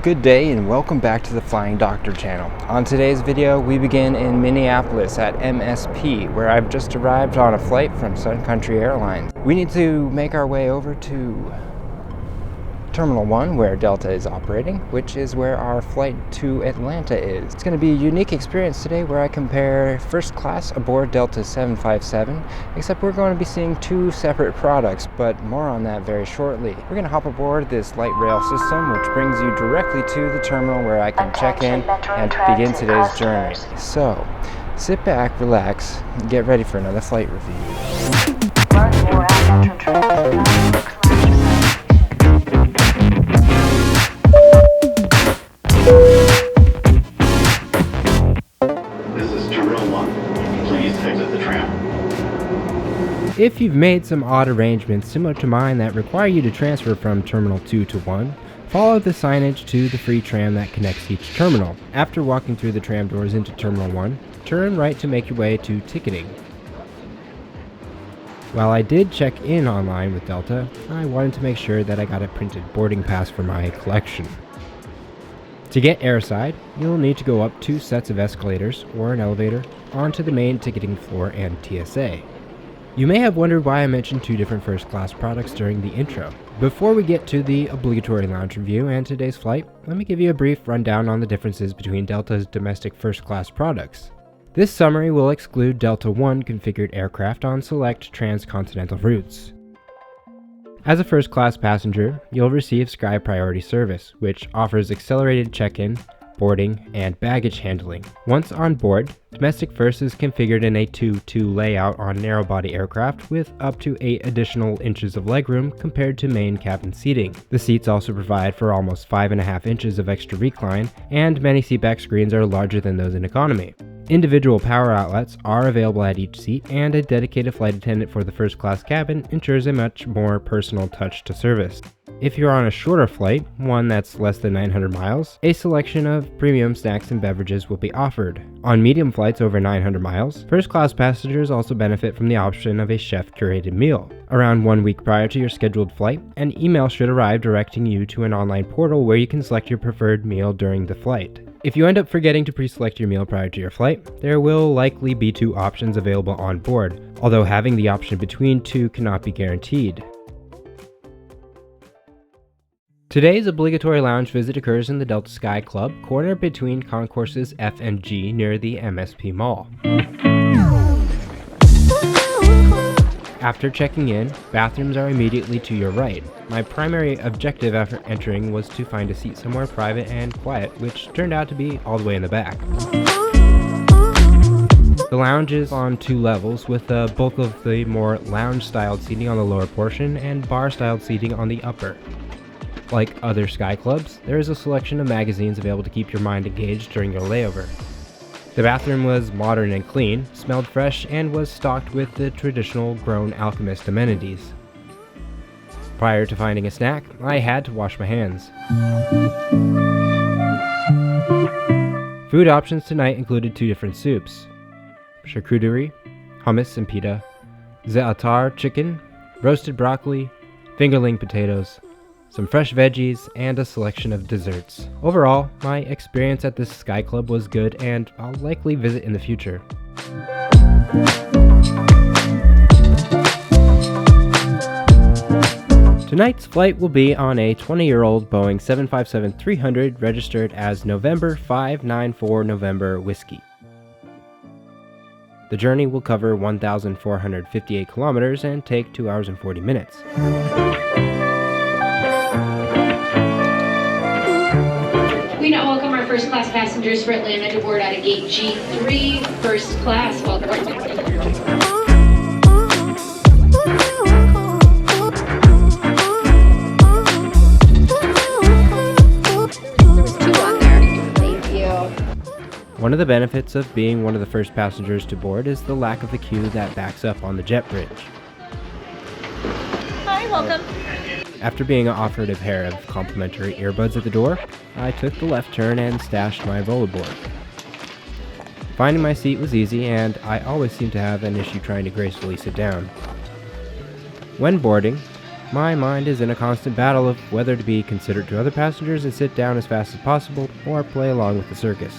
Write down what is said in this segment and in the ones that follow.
Good day and welcome back to the Flying Doctor channel. On today's video, we begin in Minneapolis at MSP, where I've just arrived on a flight from Sun Country Airlines. We need to make our way over to Terminal 1, where Delta is operating, which is where our flight to Atlanta is. It's going to be a unique experience today where I compare first class aboard Delta 757, except we're going to be seeing two separate products, but more on that very shortly. We're going to hop aboard this light rail system, which brings you directly to the terminal where I can check in and begin today's journey. So, sit back, relax, and get ready for another flight review. Learn more at metrotrans.com. If you've made some odd arrangements similar to mine that require you to transfer from Terminal 2 to 1, follow the signage to the free tram that connects each terminal. After walking through the tram doors into Terminal 1, turn right to make your way to ticketing. While I did check in online with Delta, I wanted to make sure that I got a printed boarding pass for my collection. To get airside, you'll need to go up 2 sets of escalators or an elevator onto the main ticketing floor and TSA. You may have wondered why I mentioned 2 different first-class products during the intro. Before we get to the obligatory lounge review and today's flight, let me give you a brief rundown on the differences between Delta's domestic first-class products. This summary will exclude Delta One configured aircraft on select transcontinental routes. As a first-class passenger, you'll receive Sky Priority Service, which offers accelerated check-in, boarding, and baggage handling. Once on board, Domestic First is configured in a 2-2 layout on narrow-body aircraft with up to 8 additional inches of legroom compared to main cabin seating. The seats also provide for almost 5.5 inches of extra recline, and many seatback screens are larger than those in economy. Individual power outlets are available at each seat, and a dedicated flight attendant for the first-class cabin ensures a much more personal touch to service. If you're on a shorter flight, one that's less than 900 miles, a selection of premium snacks and beverages will be offered. On medium flights over 900 miles, first-class passengers also benefit from the option of a chef-curated meal. Around 1 week prior to your scheduled flight, an email should arrive directing you to an online portal where you can select your preferred meal during the flight. If you end up forgetting to pre-select your meal prior to your flight, there will likely be 2 options available on board, although having the option between 2 cannot be guaranteed. Today's obligatory lounge visit occurs in the Delta Sky Club, cornered between concourses F and G near the MSP Mall. After checking in, bathrooms are immediately to your right. My primary objective after entering was to find a seat somewhere private and quiet, which turned out to be all the way in the back. The lounge is on 2 levels, with the bulk of the more lounge-styled seating on the lower portion and bar-styled seating on the upper. Like other Sky Clubs, there is a selection of magazines available to keep your mind engaged during your layover. The bathroom was modern and clean, smelled fresh, and was stocked with the traditional Grown Alchemist amenities. Prior to finding a snack, I had to wash my hands. Food options tonight included 2 different soups: charcuterie, hummus and pita, za'atar chicken, roasted broccoli, fingerling potatoes, some fresh veggies, and a selection of desserts. Overall, my experience at this Sky Club was good, and I'll likely visit in the future. Tonight's flight will be on a 20-year-old Boeing 757-300 registered as November 594 November Whiskey. The journey will cover 1,458 kilometers and take 2 hours and 40 minutes. We now welcome our first class passengers for Atlanta to board out of gate G3, first class. Welcome. One of the benefits of being one of the first passengers to board is the lack of the queue that backs up on the jet bridge. Hi, welcome. After being offered a pair of complimentary earbuds at the door, I took the left turn and stashed my rollerboard. Finding my seat was easy, and I always seem to have an issue trying to gracefully sit down. When boarding, My mind is in a constant battle of whether to be considerate to other passengers and sit down as fast as possible, or play along with the circus.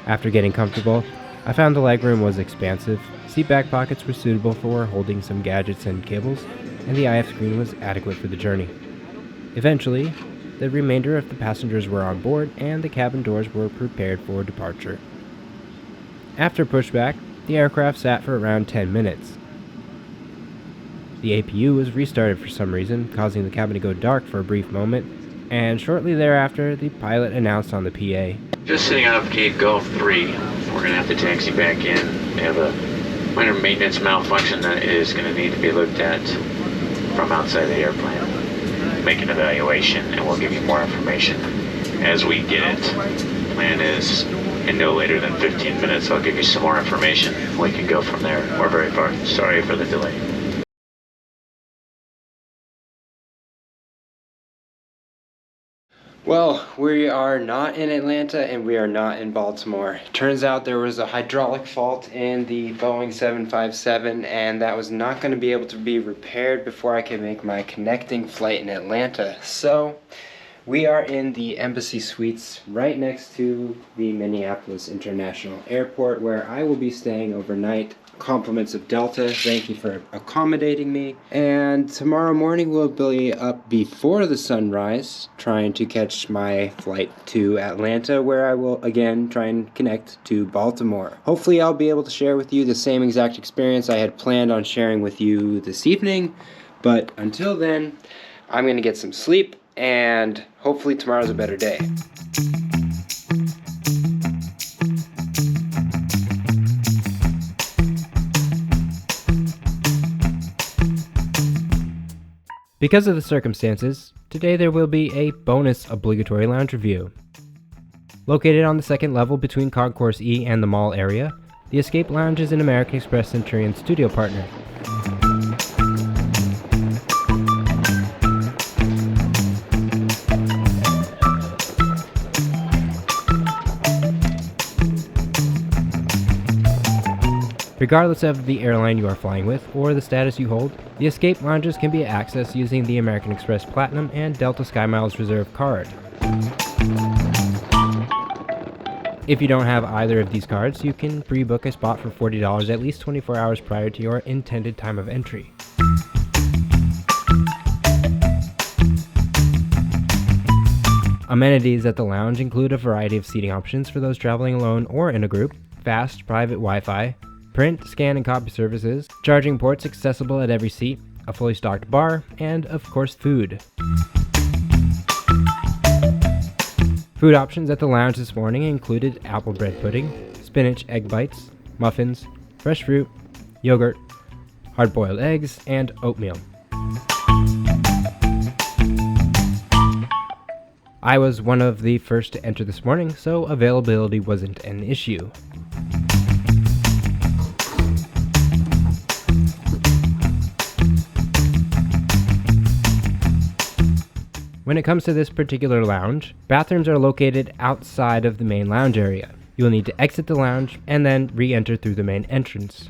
After getting comfortable, I found the legroom was expansive, seat back pockets were suitable for holding some gadgets and cables, and the IF screen was adequate for the journey. Eventually, the remainder of the passengers were on board and the cabin doors were prepared for departure. After pushback, the aircraft sat for around 10 minutes. The APU was restarted for some reason, causing the cabin to go dark for a brief moment, and shortly thereafter, the pilot announced on the PA, "Just sitting on Gate Golf 3. We're going to have to taxi back in. We have a minor maintenance malfunction that is going to need to be looked at from outside the airplane. Make an evaluation, and we'll give you more information as we get it. Plan is in no later than 15 minutes. I'll give you some more information. We can go from there. We're very far. Sorry for the delay." Well, we are not in Atlanta and we are not in Baltimore. Turns out there was a hydraulic fault in the Boeing 757 and that was not going to be able to be repaired before I could make my connecting flight in Atlanta. So, we are in the Embassy Suites right next to the Minneapolis International Airport where I will be staying overnight. Compliments of Delta, thank you for accommodating me. And tomorrow morning we'll be up before the sunrise trying to catch my flight to Atlanta where I will again try and connect to Baltimore. Hopefully I'll be able to share with you the same exact experience I had planned on sharing with you this evening. But until then, I'm going to get some sleep and hopefully tomorrow's a better day. Because of the circumstances, today there will be a bonus obligatory lounge review. Located on the second level between Concourse E and the mall area, the Escape Lounge is an American Express Centurion studio partner. Regardless of the airline you are flying with or the status you hold, the Escape Lounges can be accessed using the American Express Platinum and Delta SkyMiles Reserve card. If you don't have either of these cards, you can pre-book a spot for $40 at least 24 hours prior to your intended time of entry. Amenities at the lounge include a variety of seating options for those traveling alone or in a group, fast private Wi-Fi, print, scan, and copy services, charging ports accessible at every seat, a fully stocked bar, and of course food. Food options at the lounge this morning included apple bread pudding, spinach egg bites, muffins, fresh fruit, yogurt, hard-boiled eggs, and oatmeal. I was one of the first to enter this morning, so availability wasn't an issue. When it comes to this particular lounge, bathrooms are located outside of the main lounge area. You will need to exit the lounge and then re-enter through the main entrance.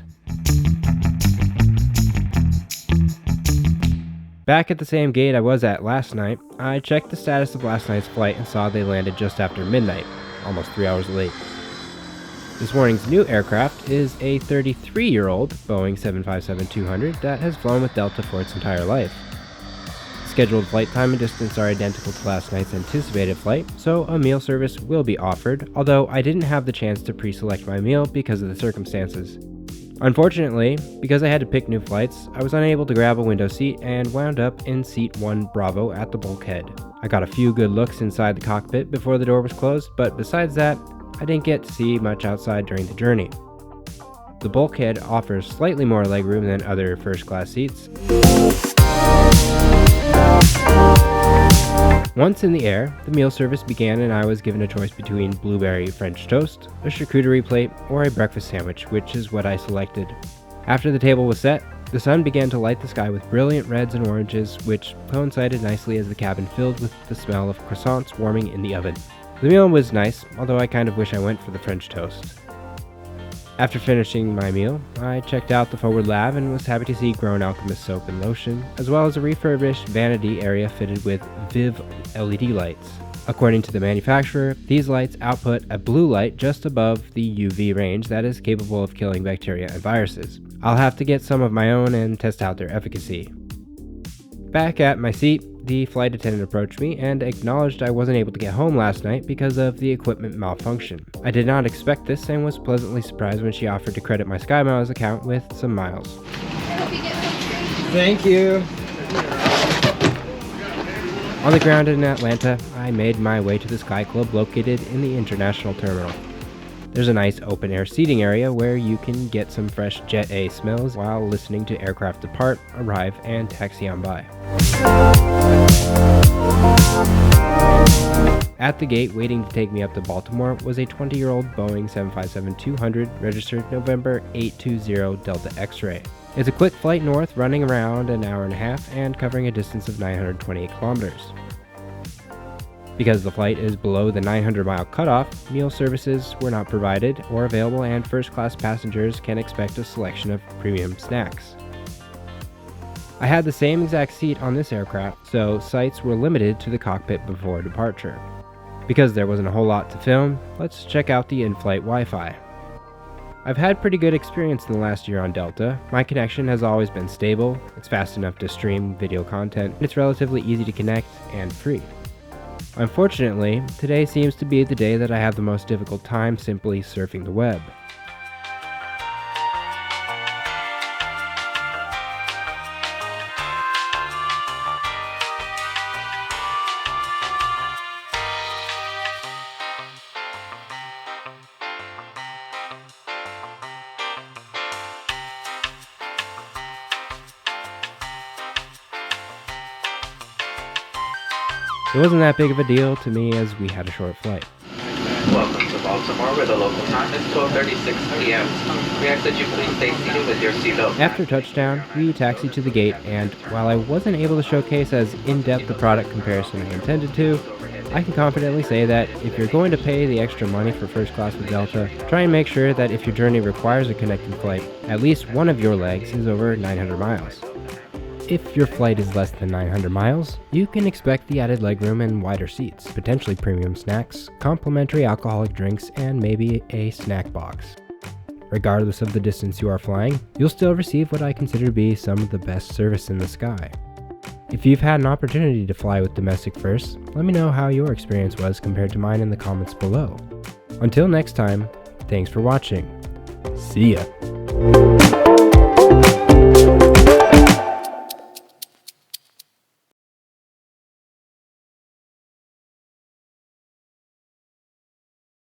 Back at the same gate I was at last night, I checked the status of last night's flight and saw they landed just after midnight, almost 3 hours late. This morning's new aircraft is a 33-year-old Boeing 757-200 that has flown with Delta for its entire life. Scheduled flight time and distance are identical to last night's anticipated flight, so a meal service will be offered, although I didn't have the chance to pre-select my meal because of the circumstances. Unfortunately, because I had to pick new flights, I was unable to grab a window seat and wound up in seat 1 Bravo at the bulkhead. I got a few good looks inside the cockpit before the door was closed, but besides that, I didn't get to see much outside during the journey. The bulkhead offers slightly more legroom than other first-class seats. Once in the air, the meal service began and I was given a choice between blueberry French toast, a charcuterie plate, or a breakfast sandwich, which is what I selected. After the table was set, the sun began to light the sky with brilliant reds and oranges, which coincided nicely as the cabin filled with the smell of croissants warming in the oven. The meal was nice, although I kind of wish I went for the French toast. After finishing my meal, I checked out the forward lab and was happy to see Grown Alchemist soap and lotion, as well as a refurbished vanity area fitted with Viv LED lights. According to the manufacturer, these lights output a blue light just above the UV range that is capable of killing bacteria and viruses. I'll have to get some of my own and test out their efficacy. Back at my seat, the flight attendant approached me and acknowledged I wasn't able to get home last night because of the equipment malfunction. I did not expect this and was pleasantly surprised when she offered to credit my SkyMiles account with some miles. Thank you. On the ground in Atlanta, I made my way to the Sky Club located in the International Terminal. There's a nice open-air seating area where you can get some fresh Jet A smells while listening to aircraft depart, arrive, and taxi on by. At the gate waiting to take me up to Baltimore was a 20-year-old Boeing 757-200 registered November 820 Delta X-ray. It's a quick flight north running around an hour and a half and covering a distance of 928 kilometers. Because the flight is below the 900-mile cutoff, meal services were not provided or available, and first-class passengers can expect a selection of premium snacks. I had the same exact seat on this aircraft, so sights were limited to the cockpit before departure. Because there wasn't a whole lot to film, let's check out the in-flight Wi-Fi. I've had pretty good experience in the last year on Delta. My connection has always been stable, it's fast enough to stream video content, and it's relatively easy to connect and free. Unfortunately, today seems to be the day that I have the most difficult time simply surfing the web. It wasn't that big of a deal to me as we had a short flight. Welcome to Baltimore, where the local time is 12:36 p.m. We ask that you please stay seated with your seatbelt. After touchdown, we taxied to the gate, and while I wasn't able to showcase as in-depth a product comparison I intended to, I can confidently say that if you're going to pay the extra money for first class with Delta, try and make sure that if your journey requires a connecting flight, at least one of your legs is over 900 miles. If your flight is less than 900 miles, you can expect the added legroom and wider seats, potentially premium snacks, complimentary alcoholic drinks, and maybe a snack box. Regardless of the distance you are flying, you'll still receive what I consider to be some of the best service in the sky. If you've had an opportunity to fly with domestic first, let me know how your experience was compared to mine in the comments below. Until next time, thanks for watching. See ya!